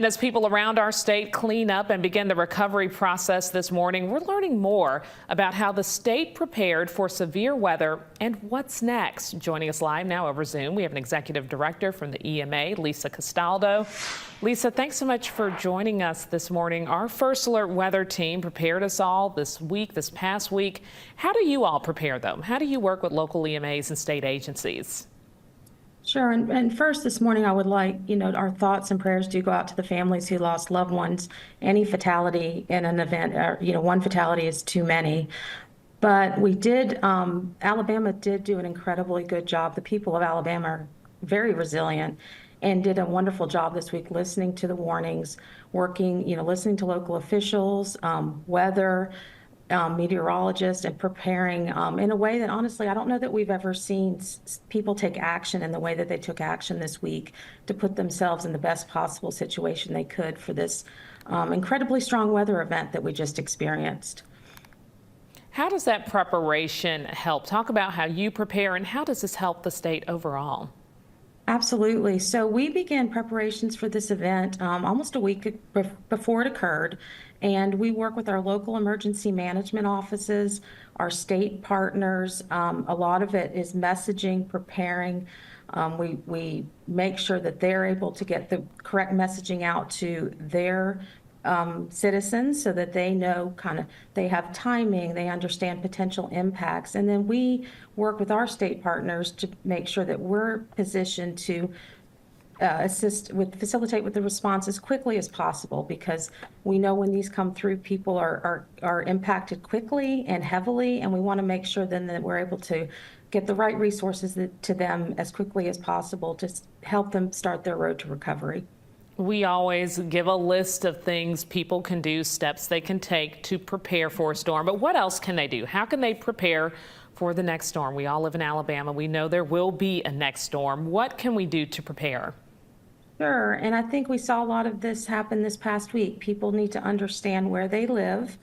As people around our state clean up and begin the recovery process this morning, we're learning more about how the state prepared for severe weather and what's next. Joining us live now over Zoom, we have an executive director from the EMA, Lisa Castaldo. Lisa, thanks so much for joining us this morning. Our First Alert weather team prepared us all this past week. How do you all prepare them? How do you work with local EMAs and state agencies? Sure. And first this morning, I would like, our thoughts and prayers do go out to the families who lost loved ones. Any fatality in an event, one fatality is too many. But we did, Alabama did do an incredibly good job. The people of Alabama are very resilient and did a wonderful job this week listening to the warnings, working, listening to local officials, weather, meteorologists, and preparing in a way that honestly I don't know that we've ever seen people take action in the way that they took action this week to put themselves in the best possible situation they could for this incredibly strong weather event that we just experienced. How does that preparation help? Talk about how you prepare and how does this help the state overall? Absolutely. So we began preparations for this event almost a week before it occurred, and we work with our local emergency management offices, our state partners. A lot of it is messaging, preparing. We make sure that they're able to get the correct messaging out to their citizens so that they know they have timing, they understand potential impacts. And then we work with our state partners to make sure that we're positioned to facilitate with the response as quickly as possible, because we know when these come through, people are impacted quickly and heavily, and we want to make sure then that we're able to get the right resources to them as quickly as possible to help them start their road to recovery. We always give a list of things people can do, steps they can take to prepare for a storm. But what else can they do? How can they prepare for the next storm? We all live in Alabama. We know there will be a next storm. What can we do to prepare? Sure. And I think we saw a lot of this happen this past week. People need to understand where they live.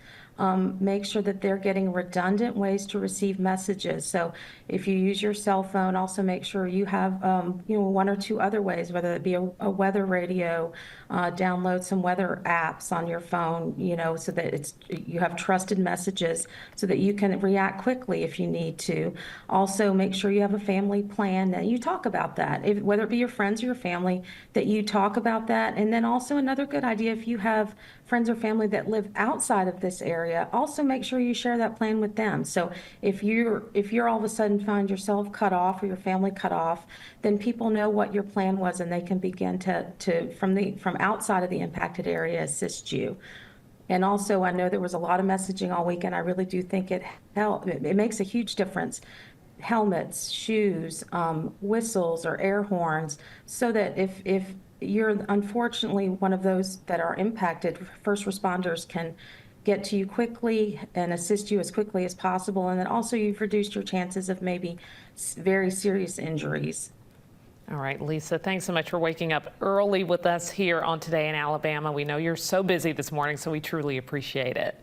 Make sure that they're getting redundant ways to receive messages. So if you use your cell phone, also make sure you have one or two other ways, whether it be a weather radio, download some weather apps on your phone, so that you have trusted messages so that you can react quickly if you need to. Also, make sure you have a family plan that you talk about that, whether it be your friends or your family, that you talk about that. And then also another good idea, if you have friends or family that live outside of this area, also make sure you share that plan with them. So if you're all of a sudden find yourself cut off or your family cut off, then people know what your plan was and they can begin to from outside of the impacted area assist you. And also, I know there was a lot of messaging all weekend. I really do think it makes a huge difference. Helmets, shoes, whistles or air horns, so that if you're unfortunately one of those that are impacted, first responders can get to you quickly and assist you as quickly as possible. And then also you've reduced your chances of maybe very serious injuries. All right, Lisa, thanks so much for waking up early with us here on Today in Alabama. We know you're so busy this morning, so we truly appreciate it.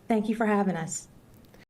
Thank you for having us.